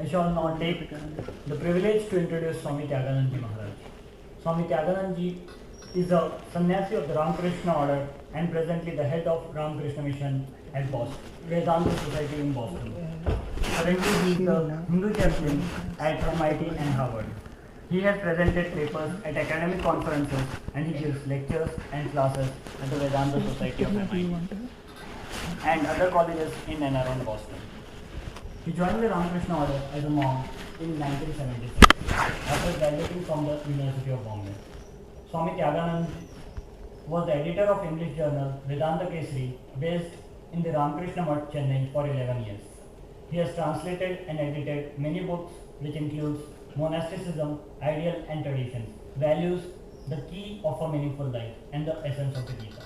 I shall now take the privilege to introduce Swami Tyaganandaji Maharaj. Swami Tyaganandaji is a sannyasi of the Ramakrishna Order and presently the head of Ramakrishna Mission at Boston, Vedanta Society in Boston. Currently he is the Hindu chaplain at MIT and Harvard. He has presented papers at academic conferences and he gives lectures and classes at the Vedanta Society of MIT and other colleges in and around Boston. He joined the Ramakrishna Order as a monk in 1976 after graduating from the University of Bombay. Swami Tyagananda was the editor of English journal Vedanta Kesari based in the Ramakrishna Mutt, Chennai for 11 years. He has translated and edited many books which includes Monasticism, Ideal and Traditions, Values, The Key of a Meaningful Life and the Essence of the Gita.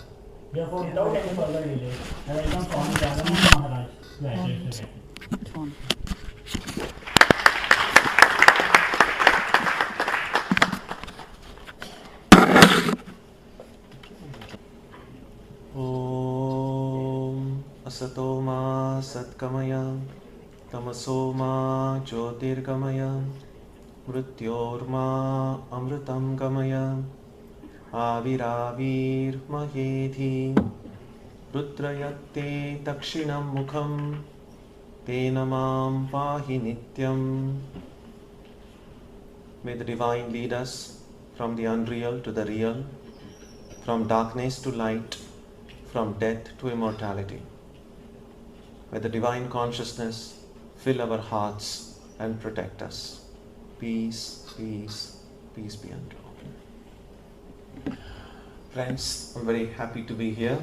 Therefore, without any further delay, I welcome Swami Tyagananda Maharaj to address the session. Om Asatoma Satkamaya Tamasoma Jyotirgamaya Mrityorma Amritam Gamaya Aviravir Mahedhi Rudrayate Dakshinam Mukham Tenamam Pahi Nityam. May the Divine lead us from the unreal to the real, from darkness to light, from death to immortality. May the Divine Consciousness fill our hearts and protect us. Peace, peace, peace be unto all. Friends, I'm very happy to be here.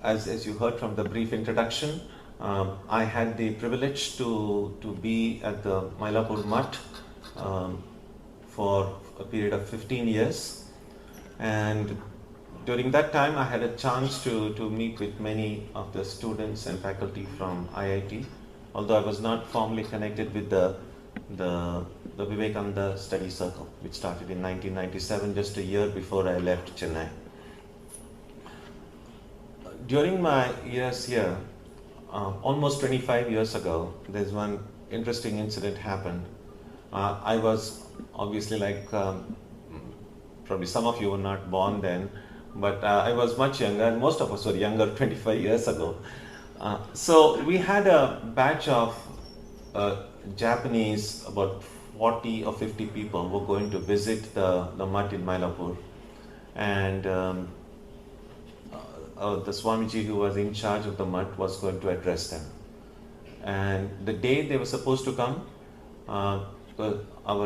As you heard from the brief introduction, I had the privilege to be at the Mylapore Mutt for a period of 15 years, and during that time I had a chance to meet with many of the students and faculty from IIT, although I was not formally connected with the Vivekananda study circle, which started in 1997, just a year before I left Chennai. During my years here, almost 25 years ago, there's one interesting incident happened. I was obviously probably some of you were not born then, but I was much younger, and most of us were younger 25 years ago. So we had a batch of Japanese, about 40 or 50 people were going to visit the mutt in Mylapore, and the Swamiji who was in charge of the mutt was going to address them. And the day they were supposed to come, our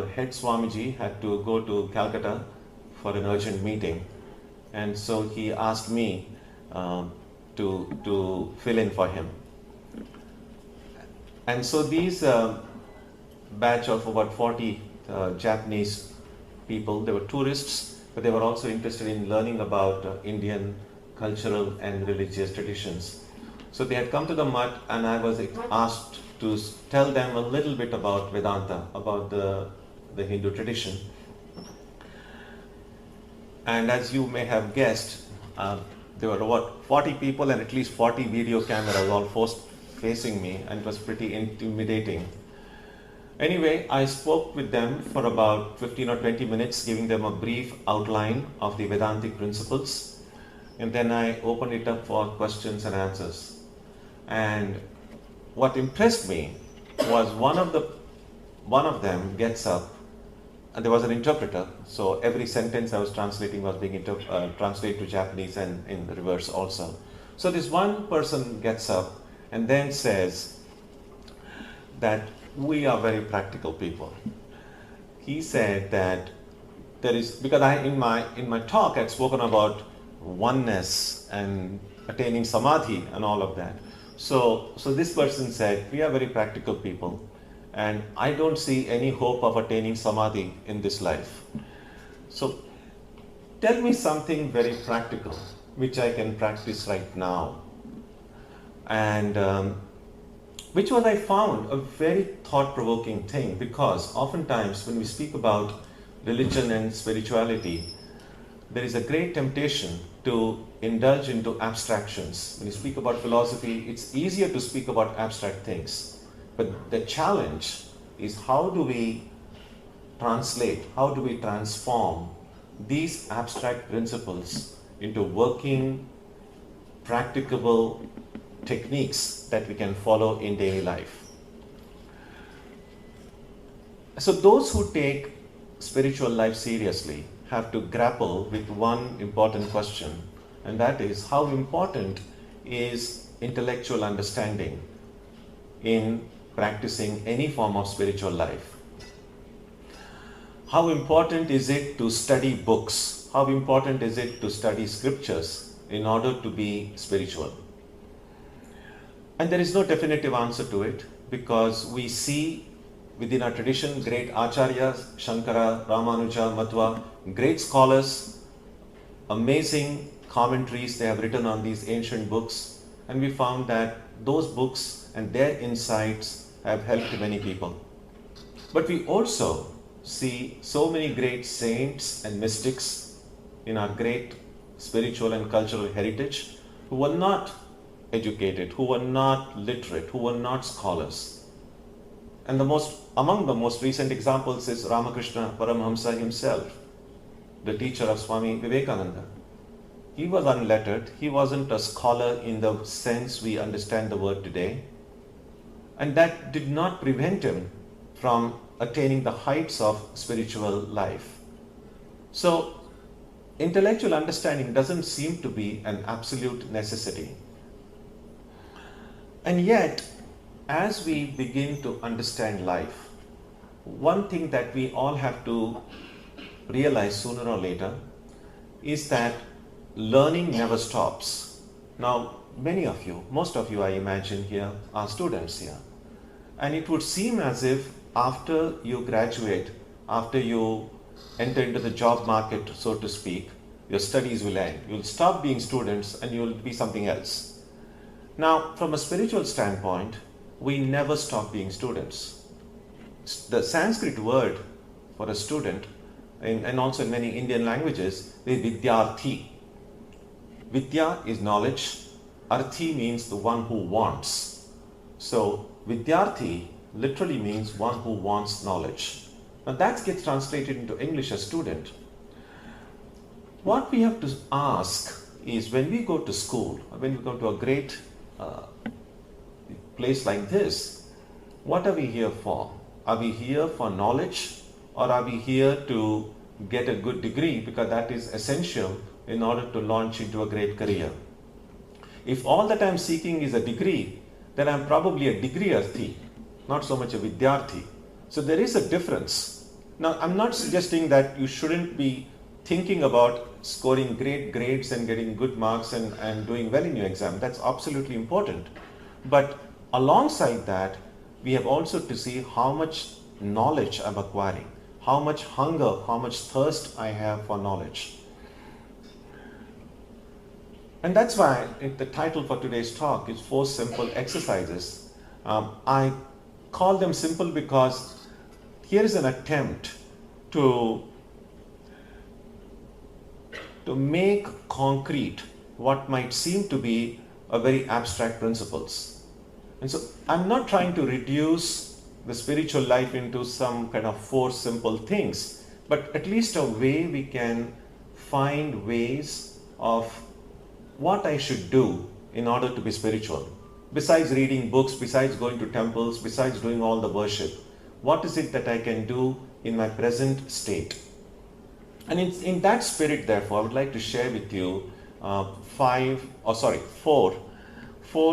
head Swamiji had to go to Calcutta for an urgent meeting, and so he asked me to fill in for him. And so these batch of about 40 Japanese people, they were tourists, but they were also interested in learning about Indian cultural and religious traditions. So they had come to the mutt, and I was asked to tell them a little bit about Vedanta, about the Hindu tradition. And as you may have guessed, there were 40 people and at least 40 video cameras all facing me, and it was pretty intimidating. Anyway, I spoke with them for about 15 or 20 minutes, giving them a brief outline of the Vedantic principles, and then I opened it up for questions and answers. And what impressed me was one of them gets up, and there was an interpreter, so every sentence I was translating was being translated to Japanese and in the reverse also. So this one person gets up and then says that we are very practical people. He said that there is, because in my talk I had spoken about oneness and attaining samadhi and all of that. So this person said, we are very practical people, and I don't see any hope of attaining samadhi in this life. So tell me something very practical which I can practice right now. And which was, I found, a very thought-provoking thing, because oftentimes when we speak about religion and spirituality, there is a great temptation to indulge into abstractions. When you speak about philosophy, it's easier to speak about abstract things. But the challenge is, how do we translate, how do we transform these abstract principles into working, practicable techniques that we can follow in daily life. So those who take spiritual life seriously have to grapple with one important question, and that is, how important is intellectual understanding in practicing any form of spiritual life? How important is it to study books? How important is it to study scriptures in order to be spiritual? And there is no definitive answer to it, because we see within our tradition great acharyas, Shankara, Ramanuja, Madhva, great scholars, amazing commentaries they have written on these ancient books, and we found that those books and their insights have helped many people. But we also see so many great saints and mystics in our great spiritual and cultural heritage who were not educated, who were not literate, who were not scholars. And among the most recent examples is Ramakrishna Paramahamsa himself, the teacher of Swami Vivekananda. He was unlettered, he wasn't a scholar in the sense we understand the word today, and that did not prevent him from attaining the heights of spiritual life. So, intellectual understanding doesn't seem to be an absolute necessity. And yet, as we begin to understand life, one thing that we all have to realize sooner or later is that learning never stops. Now, many of you, most of you I imagine here, are students here. And it would seem as if after you graduate, after you enter into the job market, so to speak, your studies will end. You'll stop being students and you'll be something else. Now, from a spiritual standpoint, we never stop being students. The Sanskrit word for a student, and also in many Indian languages, is vidyarthi. Vidya is knowledge. Arthi means the one who wants. So, vidyarthi literally means one who wants knowledge. Now that gets translated into English as student. What we have to ask is, when we go to school, when we go to a great place like this, what are we here for? Are we here for knowledge, or are we here to get a good degree, because that is essential in order to launch into a great career? If all that I'm seeking is a degree, then I'm probably a degree-arthi, not so much a vidyarthi. So there is a difference. Now, I'm not suggesting that you shouldn't be thinking about scoring great grades and getting good marks and doing well in your exam. That's absolutely important. But alongside that, we have also to see how much knowledge I'm acquiring, how much hunger, how much thirst I have for knowledge. And that's why the title for today's talk is 4 Simple Exercises. I call them simple because here is an attempt to make concrete what might seem to be a very abstract principles. And so I'm not trying to reduce the spiritual life into some kind of 4 simple things, but at least a way we can find ways of what I should do in order to be spiritual. Besides reading books, besides going to temples, besides doing all the worship, what is it that I can do in my present state? And in that spirit, therefore, I would like to share with you 4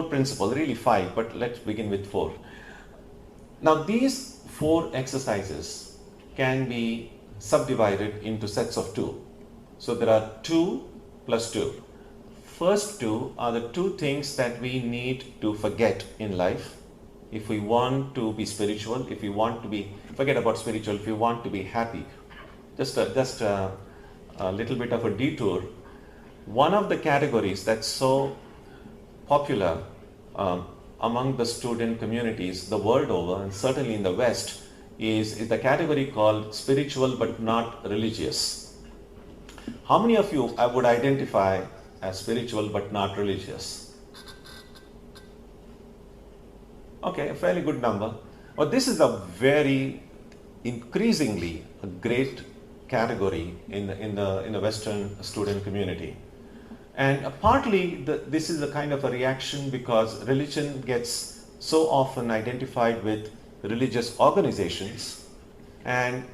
principles, really 5, but let's begin with 4. Now, these 4 exercises can be subdivided into sets of 2. So there are 2 plus 2. First 2 are the 2 things that we need to forget in life if we want to be spiritual, if we want to be, forget about spiritual, if we want to be happy. Just a little bit of a detour. One of the categories that's so popular among the student communities the world over, and certainly in the West, is the category called spiritual but not religious. How many of you I would identify as spiritual but not religious? Okay, a fairly good number. But this is a very increasingly a great category in the Western student community. And partly this is a kind of a reaction because religion gets so often identified with religious organizations, and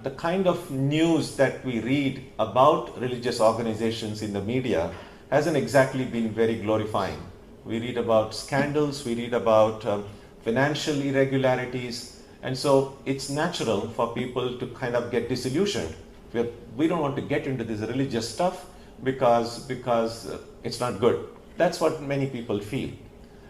the kind of news that we read about religious organizations in the media hasn't exactly been very glorifying. We read about scandals, we read about financial irregularities, and so it's natural for people to kind of get disillusioned. We don't want to get into this religious stuff because it's not good. That's what many people feel.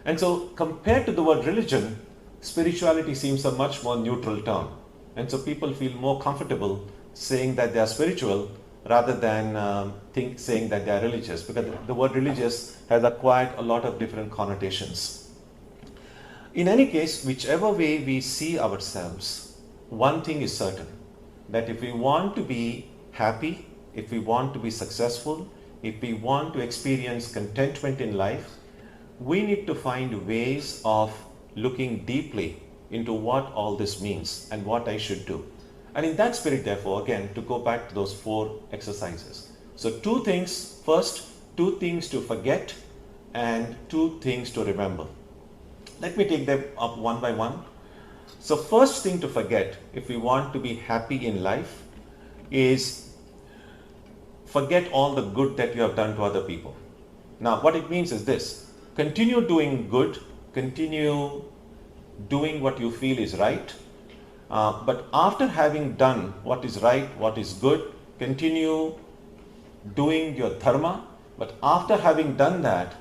And so compared to the word religion, spirituality seems a much more neutral term. And so people feel more comfortable saying that they are spiritual rather than saying that they are religious, because the word religious has acquired a lot of different connotations. In any case, whichever way we see ourselves, one thing is certain, that if we want to be happy, if we want to be successful, if we want to experience contentment in life, we need to find ways of looking deeply into what all this means and what I should do. And in that spirit, therefore, again, to go back to those 4 exercises. So 2 things, first, 2 things to forget and 2 things to remember. Let me take them up one by one. So first thing to forget, if we want to be happy in life, is forget all the good that you have done to other people. Now, what it means is this: continue doing good, continue doing what you feel is right, but after having done what is right, what is good, continue doing your dharma, but after having done that,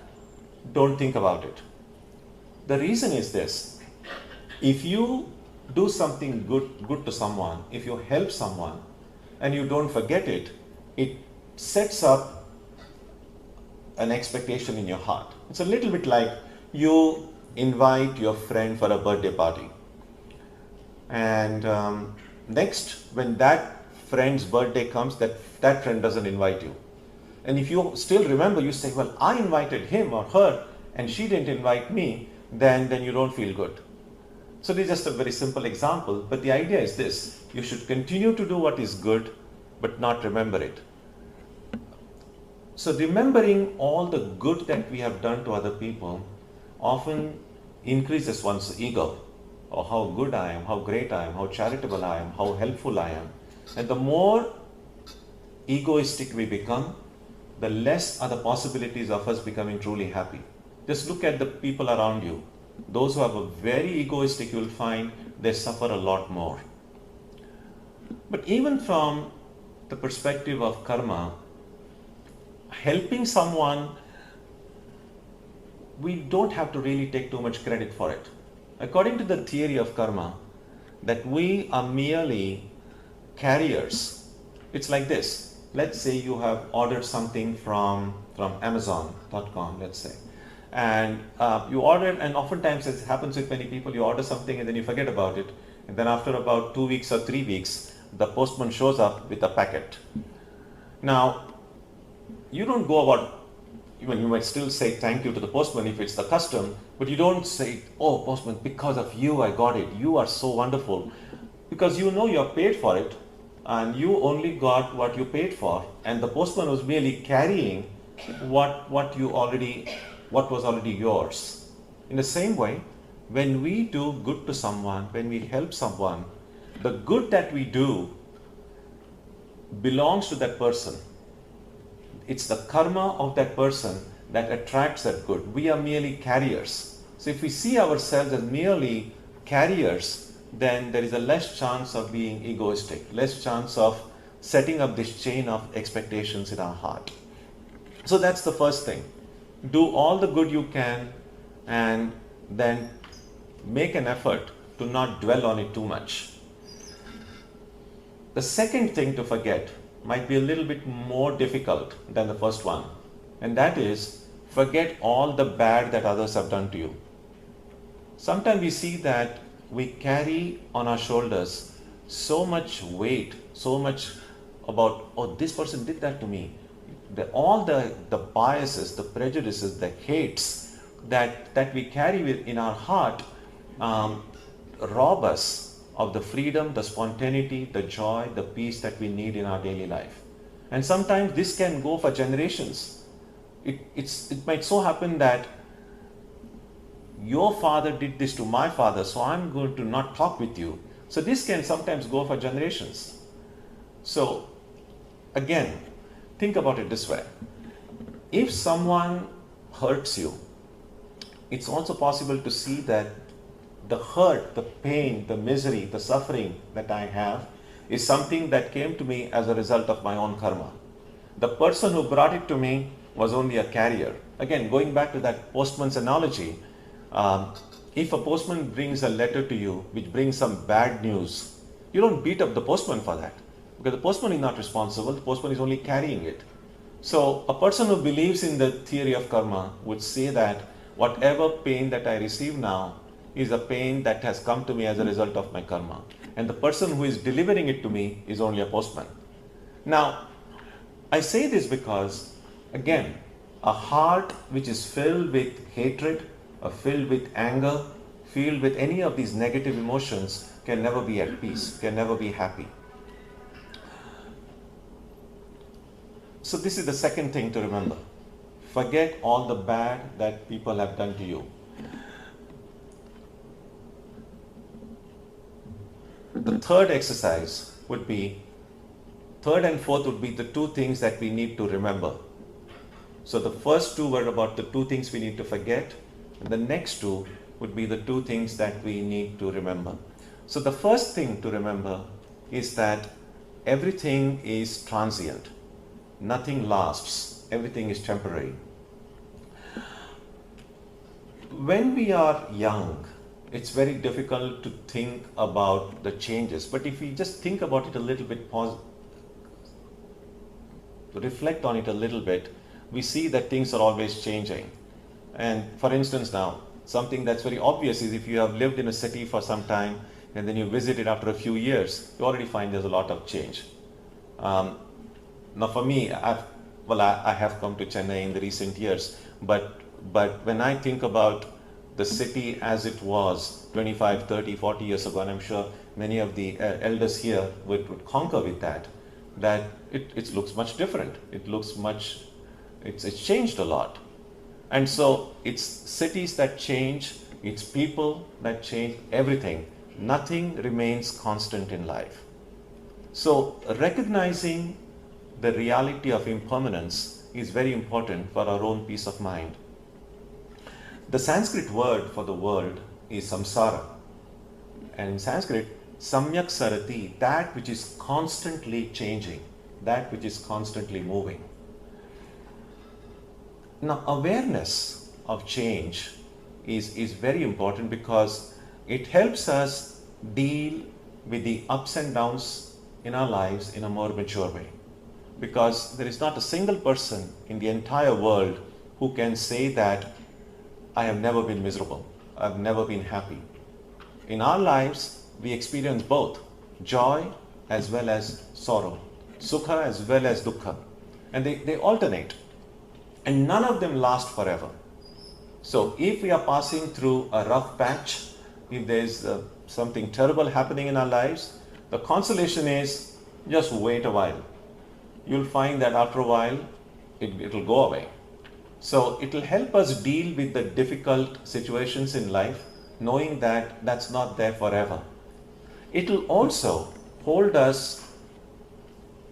don't think about it. The reason is this: if you do something good to someone, if you help someone and you don't forget it, it sets up an expectation in your heart. It's a little bit like you invite your friend for a birthday party, and next, when that friend's birthday comes, that friend doesn't invite you. And if you still remember, you say, well, I invited him or her and she didn't invite me, then you don't feel good. So this is just a very simple example, but the idea is this: you should continue to do what is good but not remember it. So remembering all the good that we have done to other people often increases one's ego. Oh, how good I am, how great I am, how charitable I am, how helpful I am. And the more egoistic we become, the less are the possibilities of us becoming truly happy. Just look at the people around you. Those who are very egoistic, you will find they suffer a lot more. But even from the perspective of karma, helping someone, we don't have to really take too much credit for it. According to the theory of karma, that we are merely carriers. It's like this: let's say you have ordered something from Amazon.com, let's say, and you ordered, and oftentimes it happens with many people, you order something and then you forget about it, and then after about 2 weeks or 3 weeks, the postman shows up with a packet. Now, you don't go about, even you might still say thank you to the postman if it's the custom, but you don't say, oh postman, because of you I got it, you are so wonderful, because you know you're paid for it and you only got what you paid for, and the postman was merely carrying what was already yours. In the same way, when we do good to someone, when we help someone, the good that we do belongs to that person. It's the karma of that person that attracts that good. We are merely carriers. So if we see ourselves as merely carriers, then there is a less chance of being egoistic, less chance of setting up this chain of expectations in our heart. So that's the first thing. Do all the good you can, and then make an effort to not dwell on it too much. The second thing to forget might be a little bit more difficult than the first one, and that is, forget all the bad that others have done to you. Sometimes we see that we carry on our shoulders so much weight, so much about, oh, this person did that to me. All the biases, the prejudices, the hates that we carry in our heart rob us of the freedom, the spontaneity, the joy, the peace that we need in our daily life. And sometimes this can go for generations. It might so happen that your father did this to my father, so I'm going to not talk with you. So this can sometimes go for generations. So again, think about it this way. If someone hurts you, it's also possible to see that the hurt, the pain, the misery, the suffering that I have is something that came to me as a result of my own karma. The person who brought it to me was only a carrier. Again, going back to that postman's analogy, if a postman brings a letter to you which brings some bad news, you don't beat up the postman for that, because the postman is not responsible, the postman is only carrying it. So a person who believes in the theory of karma would say that whatever pain that I receive now is a pain that has come to me as a result of my karma. And the person who is delivering it to me is only a postman. Now, I say this because, again, a heart which is filled with hatred, or filled with anger, filled with any of these negative emotions can never be at peace, can never be happy. So this is the second thing to remember. Forget all the bad that people have done to you. The third exercise would be, third and fourth would be the two things that we need to remember. So the first two were about the two things we need to forget, and the next two would be the two things that we need to remember. So the first thing to remember is that everything is transient. Nothing lasts. Everything is temporary. When we are young, it's very difficult to think about the changes. But if we just think about it a little bit, reflect on it a little bit, we see that things are always changing. And for instance now, something that's very obvious is if you have lived in a city for some time and then you visit it after a few years, you already find there's a lot of change. Now for me, I have come to Chennai in the recent years, but when I think about the city as it was 25, 30, 40 years ago, and I'm sure many of the elders here would concur with that it looks much different. It's changed a lot. And so it's cities that change, it's people that change, everything. Nothing remains constant in life. So recognizing the reality of impermanence is very important for our own peace of mind. The Sanskrit word for the world is samsara. And in Sanskrit, samyak sarati, that which is constantly changing, that which is constantly moving. Now, awareness of change is very important because it helps us deal with the ups and downs in our lives in a more mature way. Because there is not a single person in the entire world who can say that I have never been miserable, I've never been happy. In our lives, we experience both joy as well as sorrow, sukha as well as dukkha, and they alternate. And none of them last forever. So if we are passing through a rough patch, if there's something terrible happening in our lives, the consolation is just wait a while. You'll find that after a while, it'll go away. So it'll help us deal with the difficult situations in life, knowing that that's not there forever. It'll also hold us,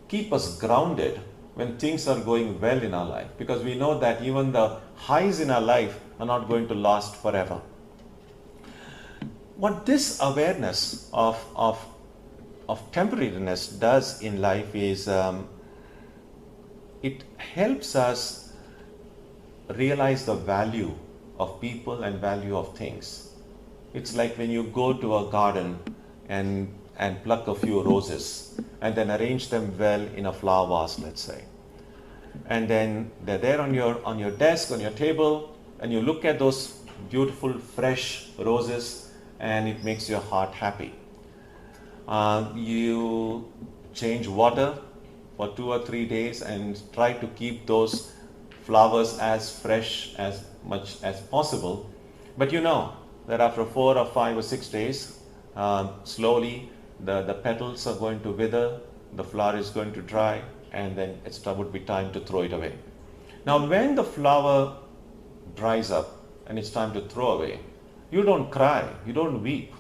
keep us grounded when things are going well in our life, because we know that even the highs in our life are not going to last forever. What this awareness of temporariness does in life is it helps us realize the value of people and value of things. It's like when you go to a garden and pluck a few roses and then arrange them well in a flower vase, let's say. And then they're there on your desk, on your table, and you look at those beautiful fresh roses and it makes your heart happy. You change water for 2 or 3 days and try to keep those flowers as fresh as much as possible. But you know that after 4 or 5 or 6 days, slowly the petals are going to wither, the flower is going to dry, and then it would be time to throw it away. Now when the flower dries up and it's time to throw away, you don't cry, you don't weep,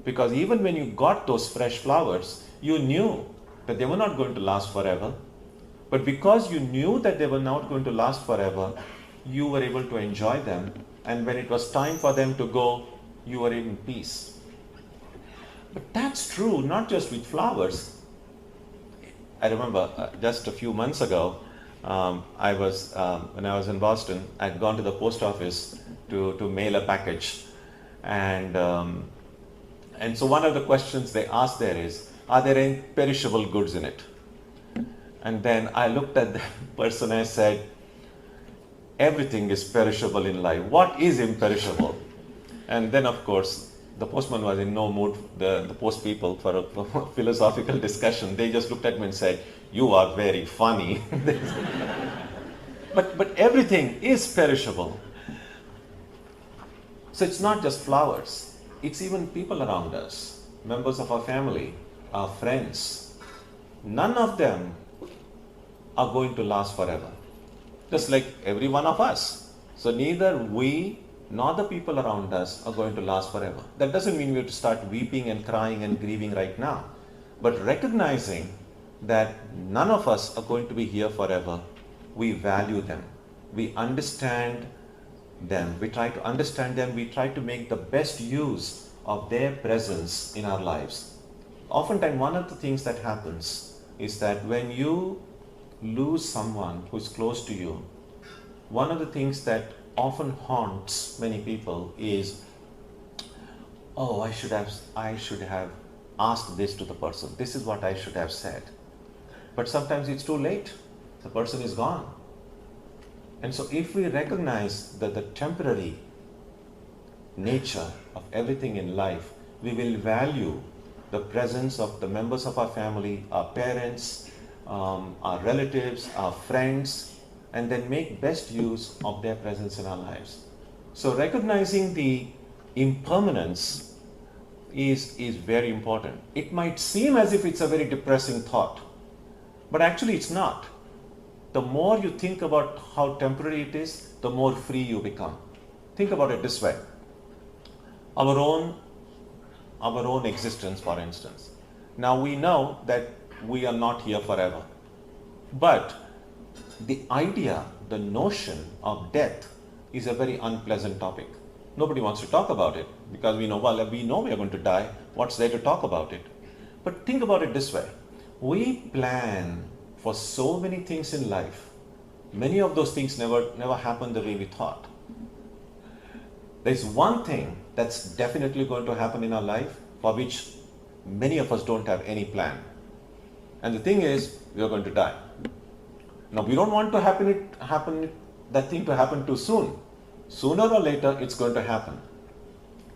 because even when you got those fresh flowers, you knew that they were not going to last forever. But because you knew that they were not going to last forever, you were able to enjoy them, and when it was time for them to go, you were in peace. But that's true not just with flowers. I remember just a few months ago, when I was in Boston, I'd gone to the post office to mail a package, and so one of the questions they asked there is, are there any perishable goods in it? And then I looked at the person and I said, everything is perishable in life. What is imperishable? And then of course, the postman was in no mood, the post people, for a philosophical discussion. They just looked at me and said, you are very funny. But everything is perishable. So it's not just flowers. It's even people around us, members of our family, our friends. None of them are going to last forever. Just like every one of us. So neither we nor the people around us are going to last forever. That doesn't mean we have to start weeping and crying and grieving right now. But recognizing that none of us are going to be here forever, we value them. We understand them. We try to understand them. We try to make the best use of their presence in our lives. Oftentimes, one of the things that happens is that when you lose someone who's close to you, one of the things that often haunts many people is, oh, I should have asked this to the person. This is what I should have said. But sometimes it's too late. The person is gone. And so if we recognize that the temporary nature of everything in life, we will value the presence of the members of our family, our parents, our relatives, our friends, and then make best use of their presence in our lives. So recognizing the impermanence is very important. It might seem as if it's a very depressing thought, but actually it's not. The more you think about how temporary it is, the more free you become. Think about it this way. Our own existence, for instance. Now we know that we are not here forever. But the idea, the notion of death is a very unpleasant topic. Nobody wants to talk about it because we know we are going to die. What's there to talk about it? But think about it this way. We plan for so many things in life. Many of those things never happen the way we thought. There's one thing that's definitely going to happen in our life for which many of us don't have any plan. And the thing is, we are going to die. Now, we don't want that thing to happen too soon. Sooner or later, it's going to happen.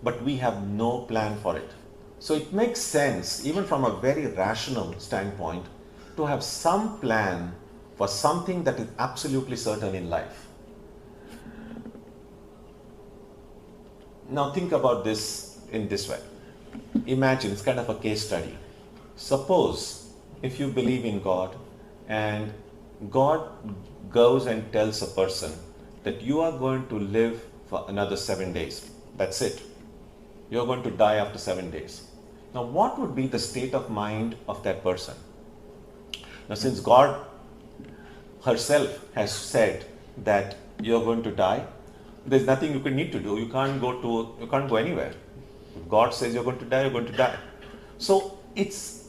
But we have no plan for it. So it makes sense, even from a very rational standpoint, to have some plan for something that is absolutely certain in life. Now think about this in this way. Imagine, it's kind of a case study. Suppose if you believe in God and God goes and tells a person that you are going to live for another 7 days. That's it. You're going to die after 7 days. Now what would be the state of mind of that person? Now since God herself has said that you're going to die, there's nothing you need to do. You can't go anywhere. If God says you're going to die, you're going to die. So it's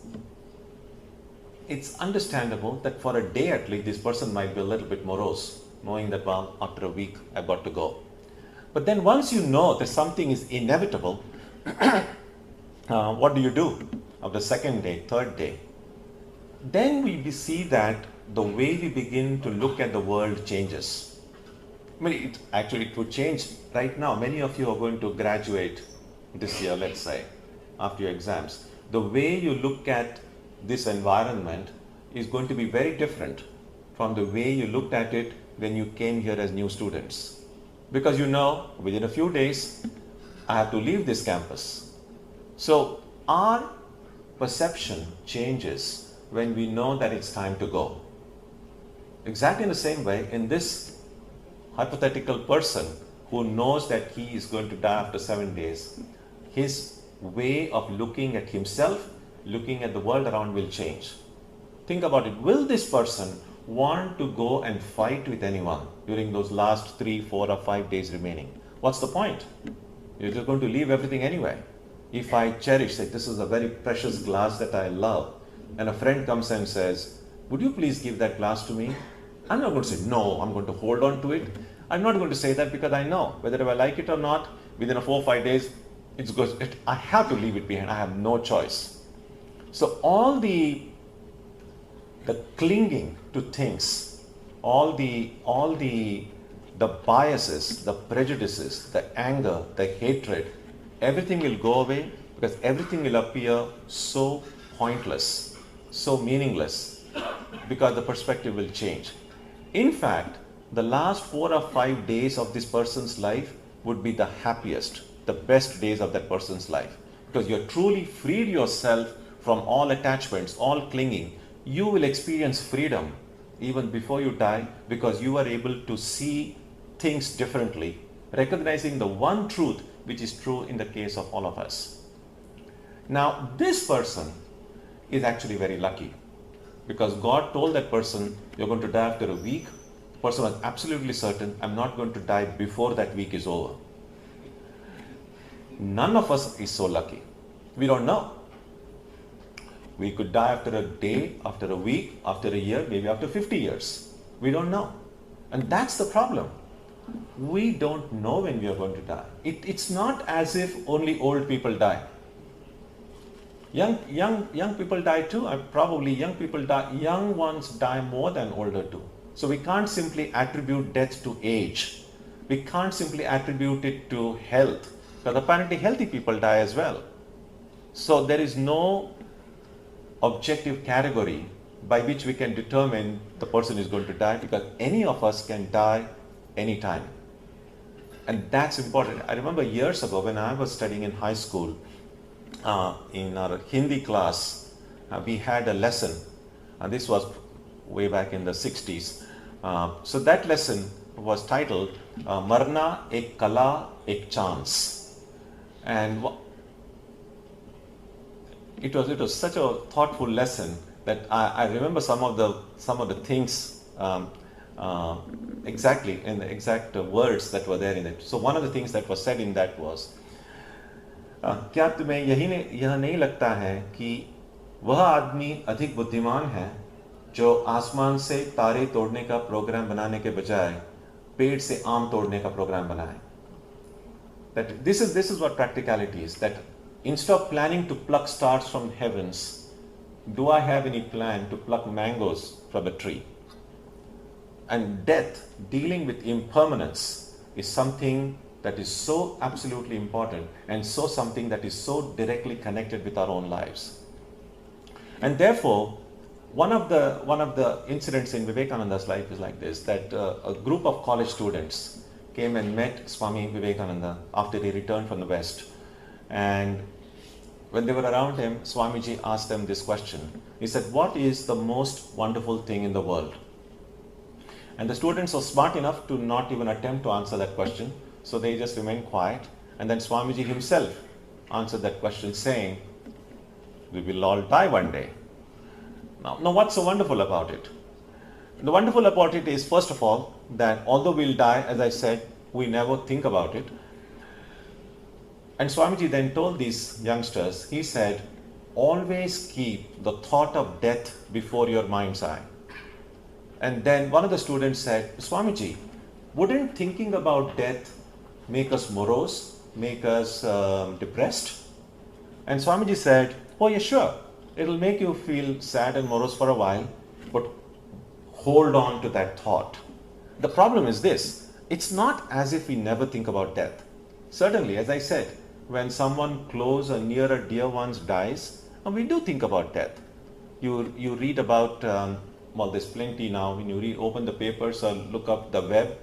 understandable that for a day at least, this person might be a little bit morose, knowing that, well, after a week, I've got to go. But then once you know that something is inevitable, what do you do? Of the second day, third day? Then we see that the way we begin to look at the world changes. I mean, it would change right now. Many of you are going to graduate this year, let's say, after your exams. The way you look at this environment is going to be very different from the way you looked at it when you came here as new students. Because you know, within a few days, I have to leave this campus. So our perception changes when we know that it's time to go. Exactly in the same way, in this hypothetical person who knows that he is going to die after 7 days, his way of looking at himself, looking at the world around will change. Think about it. Will this person want to go and fight with anyone during those last 3, 4 or 5 days remaining? What's the point? You're just going to leave everything anyway. If I cherish, say, this is a very precious glass that I love, and a friend comes and says, would you please give that glass to me? I'm not going to say, no, I'm going to hold on to it. I'm not going to say that because I know whether I like it or not, within a 4 or 5 days, I have to leave it behind. I have no choice. So all the clinging to things, all the biases, the prejudices, the anger, the hatred, everything will go away because everything will appear so pointless, so meaningless, because the perspective will change. In fact, the last 4 or 5 days of this person's life would be the happiest, the best days of that person's life, because you're truly freed yourself from all attachments, all clinging. You will experience freedom even before you die because you are able to see things differently, recognizing the one truth which is true in the case of all of us. Now, this person is actually very lucky because God told that person, you're going to die after a week. The person was absolutely certain, I'm not going to die before that week is over. None of us is so lucky. We don't know. We could die after a day, after a week, after a year, maybe after 50 years. We don't know. And that's the problem. We don't know when we are going to die. It's not as if only old people die. Young people die too. Probably young people die. Young ones die more than older too. So we can't simply attribute death to age. We can't simply attribute it to health. Because apparently healthy people die as well. So there is no objective category by which we can determine the person is going to die, because any of us can die anytime. And that's important. I remember years ago when I was studying in high school, in our Hindi class, we had a lesson, and this was way back in the 60s. So that lesson was titled Marna Ek Kala Ek Chance. And it was such a thoughtful lesson that I remember some of the things exactly in the exact words that were there in it. So one of the things that was said in that was, क्या तुम्हें यह नहीं लगता है कि वह आदमी अधिक बुद्धिमान है जो आसमान से तारे तोड़ने का प्रोग्राम बनाने के बजाय पेड़ से आम तोड़ने का प्रोग्राम बनाए? That this is what practicality is. That instead of planning to pluck stars from heavens, do I have any plan to pluck mangoes from a tree? And death, dealing with impermanence, is something that is so absolutely important and so something that is so directly connected with our own lives. And therefore, one of the incidents in Vivekananda's life is like this, that a group of college students came and met Swami Vivekananda after he returned from the West. And when they were around him, Swamiji asked them this question. He said, what is the most wonderful thing in the world? And the students were smart enough to not even attempt to answer that question. So they just remained quiet. And then Swamiji himself answered that question saying, we will all die one day. Now what's so wonderful about it? The wonderful about it is, first of all, that although we'll die, as I said, we never think about it. And Swamiji then told these youngsters, he said, always keep the thought of death before your mind's eye. And then one of the students said, Swamiji, wouldn't thinking about death make us morose, make us depressed? And Swamiji said, oh yeah, sure. It'll make you feel sad and morose for a while, but hold on to that thought. The problem is this, it's not as if we never think about death. Certainly, as I said, when someone close or near or dear ones dies, we do think about death. You read about, well, there's plenty now. When you open the papers or look up the web,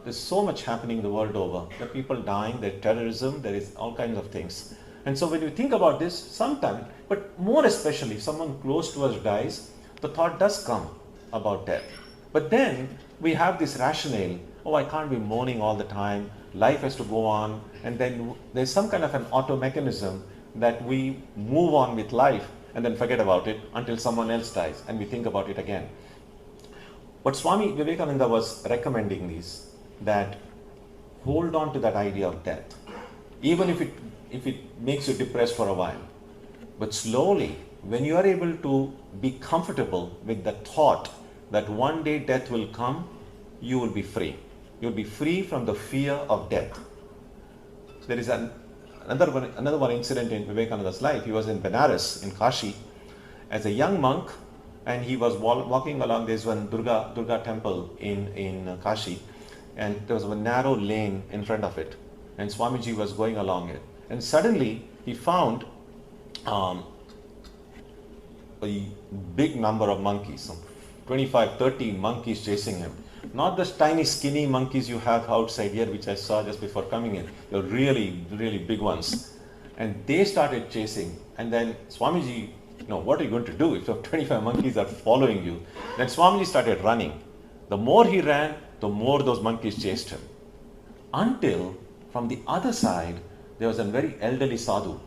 there's so much happening the world over. There are people dying, there's terrorism, there is all kinds of things. And so when you think about this, sometimes, but more especially if someone close to us dies, the thought does come about death. But then we have this rationale, oh, I can't be mourning all the time, life has to go on, and then there's some kind of an auto mechanism that we move on with life and then forget about it until someone else dies and we think about it again. But Swami Vivekananda was recommending these, that hold on to that idea of death, even if it makes you depressed for a while. But slowly, when you are able to be comfortable with the thought that one day death will come, you will be free. You'll be free from the fear of death. So there is another one incident in Vivekananda's life. He was in Benares, in Kashi, as a young monk, and he was walking along. There's one Durga temple in Kashi, and there was a narrow lane in front of it, and Swamiji was going along it, and suddenly he found a big number of monkeys, some 25-30 monkeys chasing him. Not the tiny skinny monkeys you have outside here, which I saw just before coming in. They're really, really big ones. And they started chasing. And then Swamiji, what are you going to do if 25 monkeys are following you? Then Swamiji started running. The more he ran, the more those monkeys chased him. Until from the other side, there was a very elderly sadhu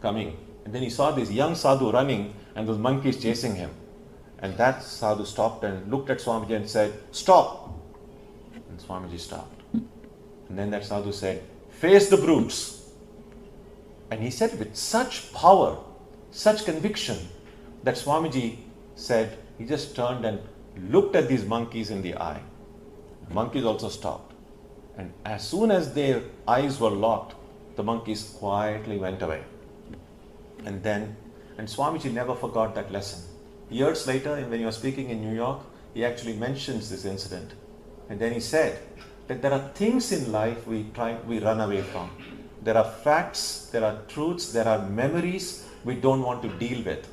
coming. And then he saw this young sadhu running and those monkeys chasing him. And that sadhu stopped and looked at Swamiji and said, "Stop." And Swamiji stopped. And then that sadhu said, "Face the brutes." And he said with such power, such conviction, that Swamiji said, he just turned and looked at these monkeys in the eye. The monkeys also stopped. And as soon as their eyes were locked, the monkeys quietly went away. And Swamiji never forgot that lesson. Years later, when he was speaking in New York, he actually mentions this incident. And then he said that there are things in life we run away from. There are facts, there are truths, there are memories we don't want to deal with.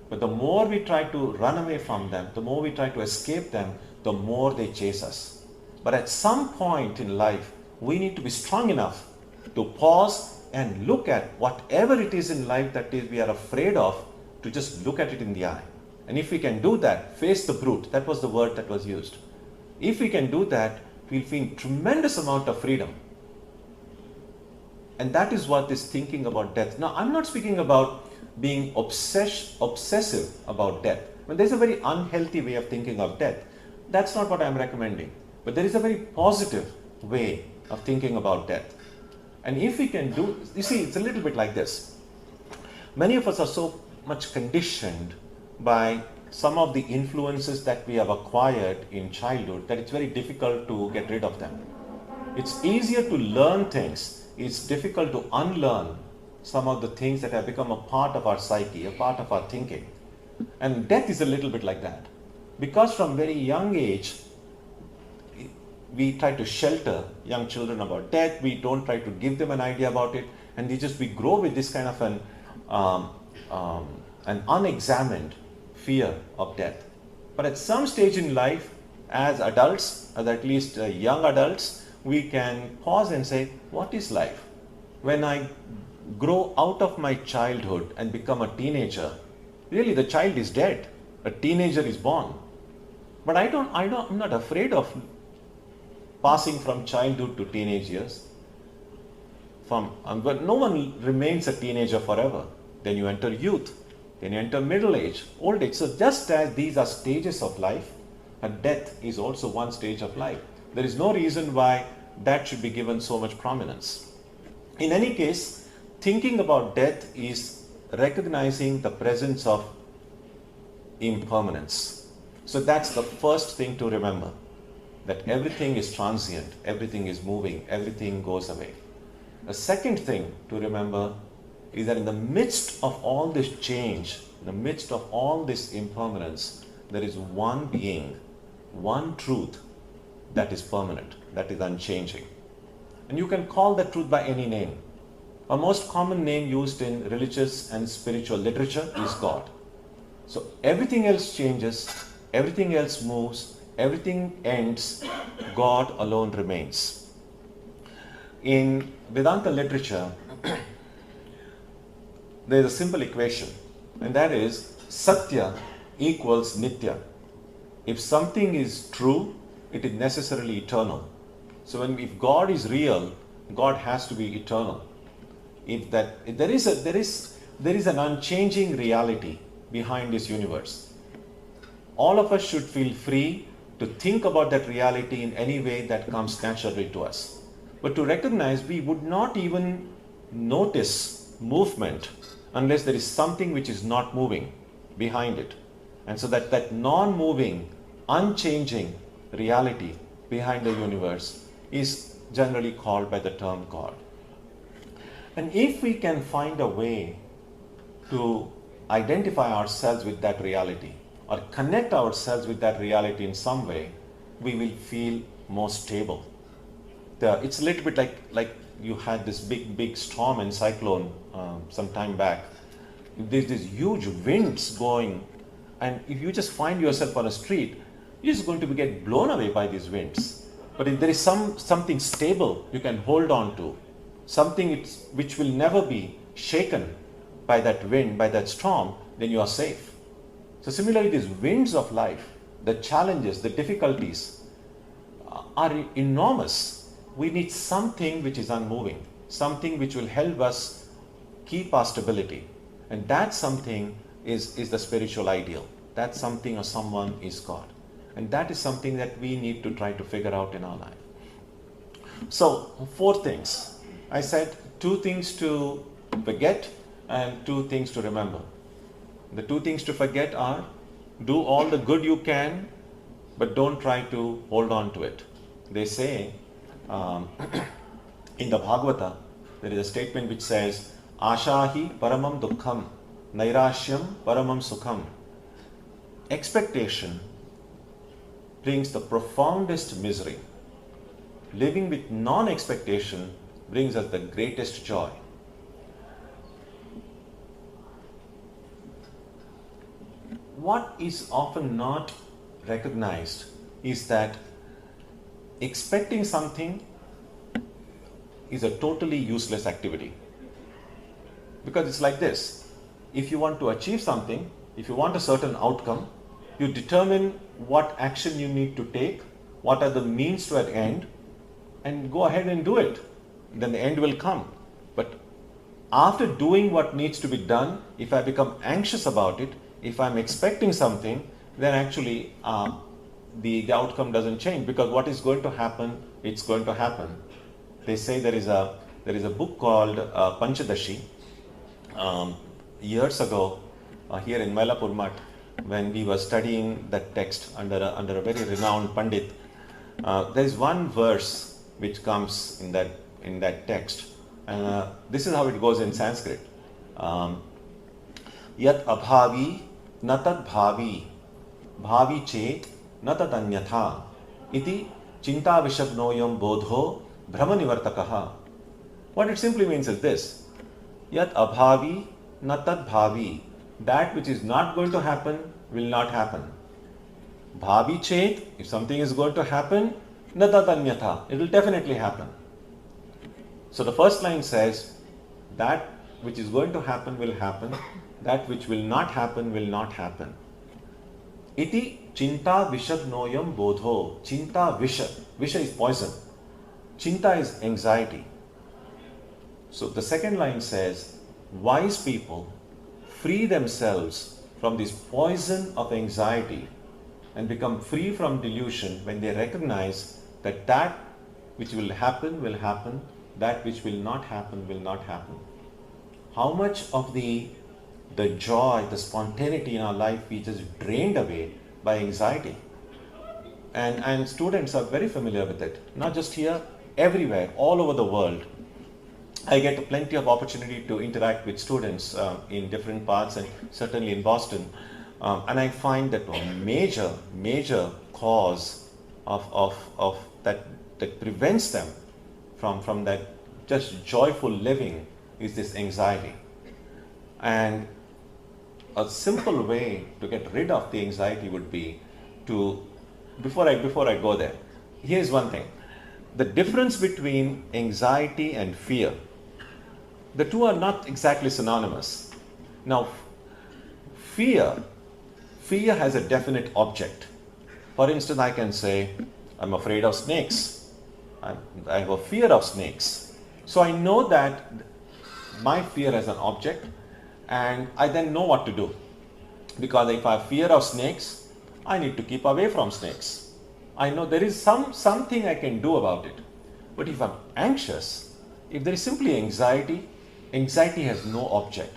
But the more we try to run away from them, the more we try to escape them, the more they chase us. But at some point in life, we need to be strong enough to pause and look at whatever it is in life that we are afraid of, to just look at it in the eye. And if we can do that, face the brute, that was the word that was used. If we can do that, we'll feel tremendous amount of freedom. And that is what is thinking about death. Now, I'm not speaking about being obsessive about death. When there's a very unhealthy way of thinking of death, that's not what I'm recommending. But there is a very positive way of thinking about death. And if we can do, you see, it's a little bit like this. Many of us are so much conditioned by some of the influences that we have acquired in childhood that it's very difficult to get rid of them. It's easier to learn things. It's difficult to unlearn some of the things that have become a part of our psyche, a part of our thinking. And death is a little bit like that. Because from very young age, we try to shelter young children about death. We don't try to give them an idea about it. And we grow with this kind of an unexamined fear of death. But at some stage in life, as adults, as at least young adults, we can pause and say, what is life? When I grow out of my childhood and become a teenager, really the child is dead. A teenager is born. But I'm not afraid of passing from childhood to teenage years. But no one remains a teenager forever. Then you enter youth. Then you enter middle age, old age. So just as these are stages of life, and death is also one stage of life. There is no reason why that should be given so much prominence. In any case, thinking about death is recognizing the presence of impermanence. So that's the first thing to remember, that everything is transient, everything is moving, everything goes away. The second thing to remember is that in the midst of all this change, in the midst of all this impermanence, there is one being, one truth that is permanent, that is unchanging. And you can call that truth by any name. A most common name used in religious and spiritual literature is God. So everything else changes, everything else moves, everything ends, God alone remains. In Vedanta literature, there is a simple equation, and that is Satya equals Nitya. If something is true, it is necessarily eternal. So if God is real, God has to be eternal. If there is an unchanging reality behind this universe. All of us should feel free to think about that reality in any way that comes naturally to us. But to recognize, we would not even notice movement unless there is something which is not moving behind it. And so that non-moving, unchanging reality behind the universe is generally called by the term God. And if we can find a way to identify ourselves with that reality or connect ourselves with that reality in some way, we will feel more stable. It's a little bit like you had this big storm and cyclone some time back. There's these huge winds going, and if you just find yourself on a street, you're just going to get blown away by these winds. But if there is something stable you can hold on to, something which will never be shaken by that wind, by that storm, then you are safe. So similarly, these winds of life, the challenges, the difficulties are enormous. We need something which is unmoving, something which will help us keep our stability. And that something is the spiritual ideal. That something or someone is God. And that is something that we need to try to figure out in our life. So, 4 things. I said 2 things to forget and 2 things to remember. The 2 things to forget are, do all the good you can, but don't try to hold on to it. They say, in the Bhagavata, there is a statement which says, Ashahi paramam dukkham, nairashyam paramam sukham. Expectation brings the profoundest misery. Living with non-expectation brings us the greatest joy. What is often not recognized is that expecting something is a totally useless activity. Because it's like this. If you want to achieve something, if you want a certain outcome, you determine what action you need to take, what are the means to an end, and go ahead and do it. Then the end will come. But after doing what needs to be done, if I become anxious about it, if I'm expecting something, then actually the outcome doesn't change, because what is going to happen, it's going to happen. They say there is a book called Panchadashi. Years ago, here in Mylapore Mutt, when we were studying that text under a very renowned Pandit, there is one verse which comes in that text. This is how it goes in Sanskrit. Yat abhavi na tad bhavi, bhavi chet na tad anyatha, iti chinta vishagnoyam bodho brahmanivartakaha. What it simply means is this: Yat abhavi na tad bhavi, that which is not going to happen will not happen. Bhavi chet, if something is going to happen, na tad anyatha, it will definitely happen. So the first line says, that which is going to happen will happen, that which will not happen will not happen. Iti chinta vishagnoyam bodho. Chinta visha. Visha is poison. Chinta is anxiety. So the second line says, wise people free themselves from this poison of anxiety and become free from delusion when they recognize that that which will happen, that which will not happen. How much of the joy, the spontaneity in our life we just drained away by anxiety. And students are very familiar with it. Not just here, everywhere, all over the world. I get plenty of opportunity to interact with students in different parts, and certainly in Boston. And I find that a major cause of that prevents them from that just joyful living is this anxiety. And a simple way to get rid of the anxiety would be to, before I go there, here's one thing. The difference between anxiety and fear, the two are not exactly synonymous. Now, fear has a definite object. For instance, I can say, I'm afraid of snakes. I have a fear of snakes. So I know that my fear has an object, and I then know what to do. Because if I have fear of snakes, I need to keep away from snakes. I know there is something I can do about it. But if I'm anxious, if there is simply anxiety has no object.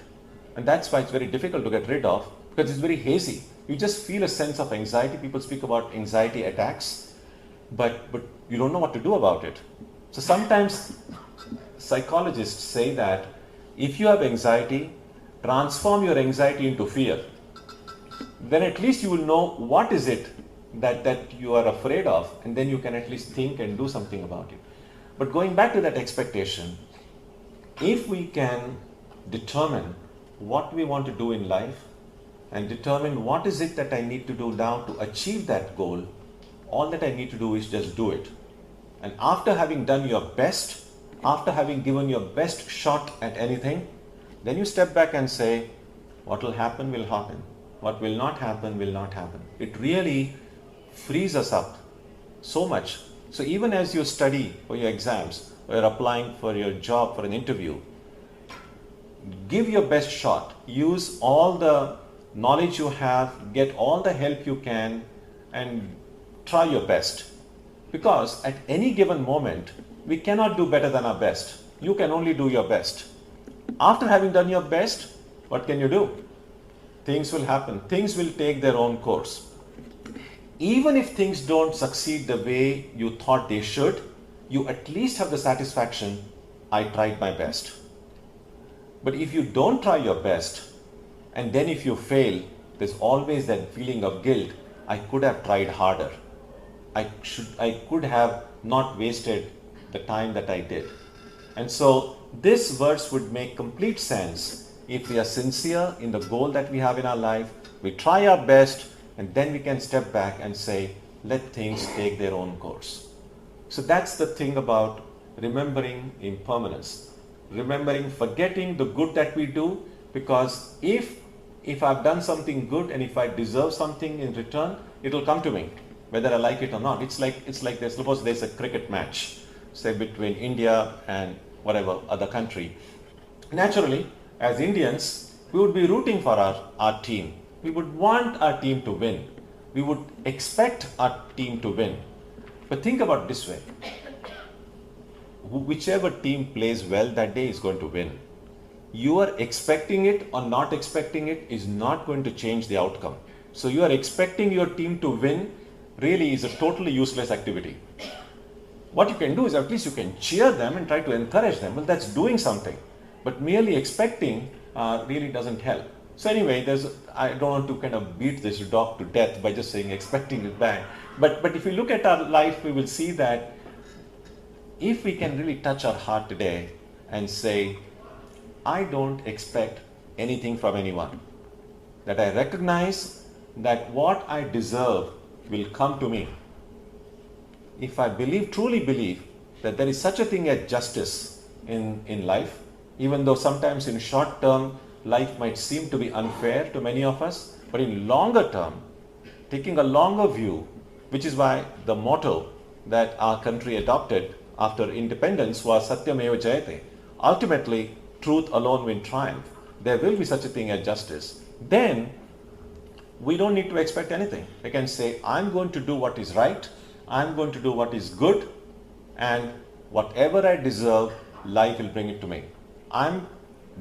And that's why it's very difficult to get rid of, because it's very hazy. You just feel a sense of anxiety. People speak about anxiety attacks, but you don't know what to do about it. So sometimes psychologists say that if you have anxiety, transform your anxiety into fear. Then at least you will know what is it that you are afraid of, and then you can at least think and do something about it. But going back to that expectation, if we can determine what we want to do in life and determine what is it that I need to do now to achieve that goal, all that I need to do is just do it. And after having done your best, after having given your best shot at anything, then you step back and say, what will happen will happen. What will not happen will not happen. It really frees us up so much. So even as you study for your exams, or you're applying for your job, for an interview, give your best shot. Use all the knowledge you have, get all the help you can, and try your best. Because at any given moment, we cannot do better than our best. You can only do your best. After having done your best, what can you do? Things will happen. Things will take their own course. Even if things don't succeed the way you thought they should, you at least have the satisfaction, I tried my best. But if you don't try your best, and then if you fail, there's always that feeling of guilt. I could have tried harder. I could have not wasted the time that I did. And so this verse would make complete sense if we are sincere in the goal that we have in our life. We try our best, and then we can step back and say, let things take their own course. So that's the thing about remembering impermanence. Remembering, forgetting the good that we do, because if I've done something good and if I deserve something in return, it will come to me, whether I like it or not. It's like suppose there's a cricket match, say between India and whatever other country. Naturally, as Indians, we would be rooting for our team. We would want our team to win. We would expect our team to win. But think about it this way. Whichever team plays well that day is going to win. You are expecting it or not expecting it is not going to change the outcome. So you are expecting your team to win really is a totally useless activity. What you can do is at least you can cheer them and try to encourage them. Well, that's doing something. But merely expecting really doesn't help. So anyway, I don't want to kind of beat this dog to death by just saying expecting is bad. But if we look at our life, we will see that if we can really touch our heart today and say, I don't expect anything from anyone. That I recognize that what I deserve will come to me. If I truly believe that there is such a thing as justice in life, even though sometimes in short term life might seem to be unfair to many of us, but in longer term, taking a longer view, which is why the motto that our country adopted after independence was Satyameva Jayate. Ultimately, truth alone will triumph. There will be such a thing as justice. Then we don't need to expect anything. We can say, I'm going to do what is right, I'm going to do what is good, and whatever I deserve, life will bring it to me.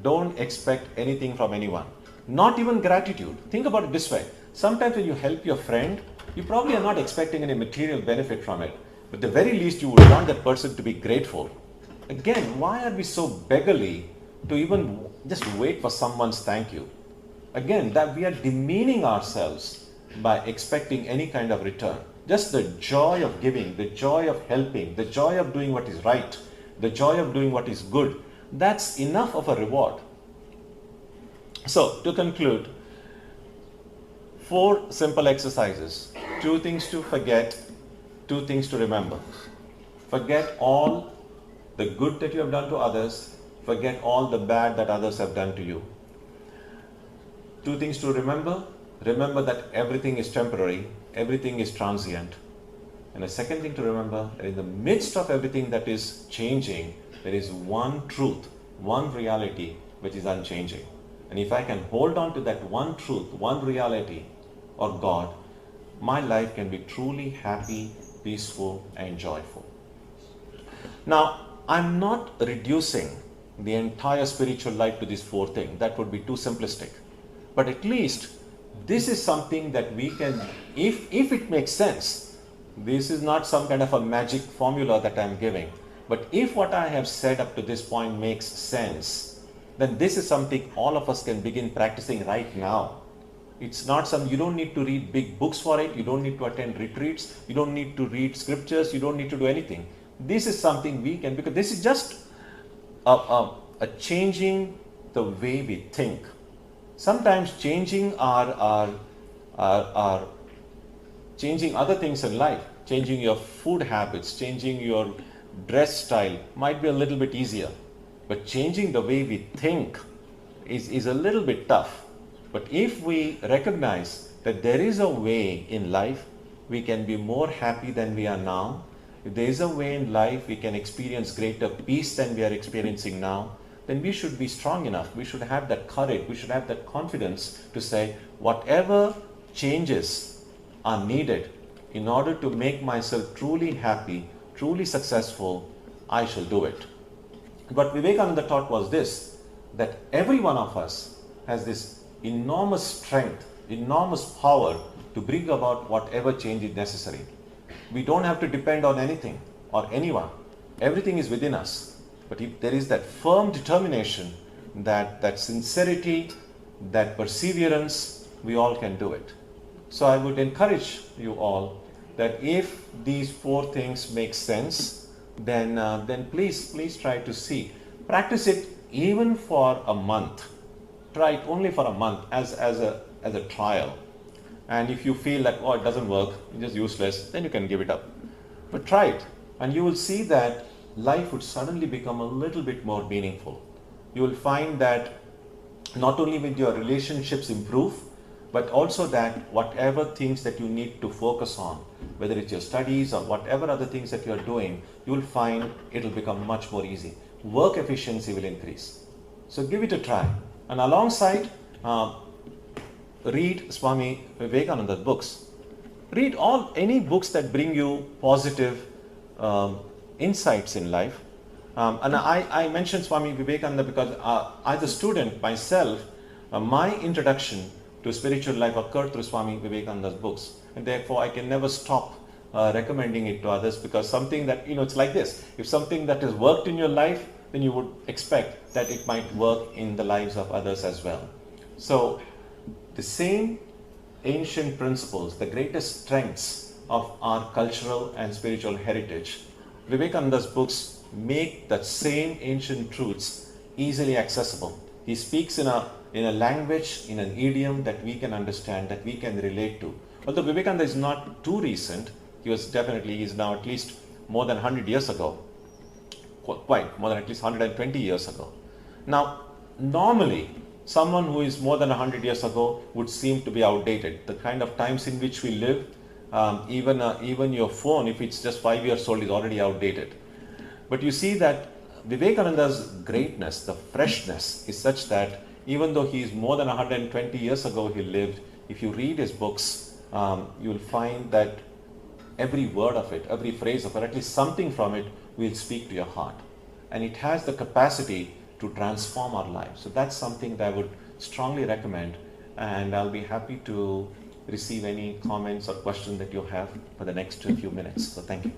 Don't expect anything from anyone. Not even gratitude. Think about it this way. Sometimes when you help your friend, you probably are not expecting any material benefit from it. But at the very least, you would want that person to be grateful. Again, why are we so beggarly to even just wait for someone's thank you? Again, that we are demeaning ourselves by expecting any kind of return. Just the joy of giving, the joy of helping, the joy of doing what is right, the joy of doing what is good, that's enough of a reward. So, to conclude, 4 simple exercises. 2 things to forget, 2 things to remember. Forget all the good that you have done to others, forget all the bad that others have done to you. 2 things to remember. Remember that everything is temporary, everything is transient. And the second thing to remember, that in the midst of everything that is changing, there is one truth, one reality which is unchanging. And if I can hold on to that one truth, one reality, or God, my life can be truly happy, peaceful, and joyful. Now, I'm not reducing the entire spiritual life to these 4 things. That would be too simplistic. But at least this is something that we can, if it makes sense, this is not some kind of a magic formula that I'm giving. But if what I have said up to this point makes sense, then this is something all of us can begin practicing right now. It's not some, you don't need to read big books for it, you don't need to attend retreats, you don't need to read scriptures, you don't need to do anything. This is something we can, because this is just a changing the way we think. Sometimes changing our changing other things in life, changing your food habits, changing your dress style might be a little bit easier. But changing the way we think is a little bit tough. But if we recognize that there is a way in life, we can be more happy than we are now. If there is a way in life, we can experience greater peace than we are experiencing now, then we should be strong enough. We should have that courage. We should have that confidence to say, whatever changes are needed in order to make myself truly happy, truly successful, I shall do it. What Vivekananda taught was this, that every one of us has this enormous strength, enormous power to bring about whatever change is necessary. We don't have to depend on anything or anyone. Everything is within us. But if there is that firm determination, that sincerity, that perseverance, we all can do it. So I would encourage you all that if these 4 things make sense, then please try to see. Practice it even for a month. Try it only for a month as a trial. And if you feel like, oh, it doesn't work, it's just useless, then you can give it up. But try it, and you will see that life would suddenly become a little bit more meaningful. You will find that not only will your relationships improve, but also that whatever things that you need to focus on, whether it's your studies or whatever other things that you are doing, you will find it will become much more easy. Work efficiency will increase. So give it a try. And alongside, read Swami Vivekananda's books. Read any books that bring you positive insights in life. And I mentioned Swami Vivekananda because as a student myself, my introduction to spiritual life occurred through Swami Vivekananda's books. And therefore I can never stop recommending it to others, because something that, it's like this. If something that has worked in your life, then you would expect that it might work in the lives of others as well. So the same ancient principles, the greatest strengths of our cultural and spiritual heritage, Vivekananda's books make that same ancient truths easily accessible. He speaks in a language, in an idiom that we can understand, that we can relate to. Although Vivekananda is not too recent, he is now at least more than 100 years ago, quite more than at least 120 years ago. Now, normally, someone who is more than 100 years ago would seem to be outdated. The kind of times in which we live, even your phone, if it's just 5 years old, is already outdated. But you see that Vivekananda's greatness, the freshness, is such that even though he is more than 120 years ago he lived, if you read his books, you will find that every word of it, every phrase of it, at least something from it will speak to your heart. And it has the capacity to transform our lives. So that's something that I would strongly recommend, and I'll be happy to receive any comments or questions that you have for the next few minutes. So thank you.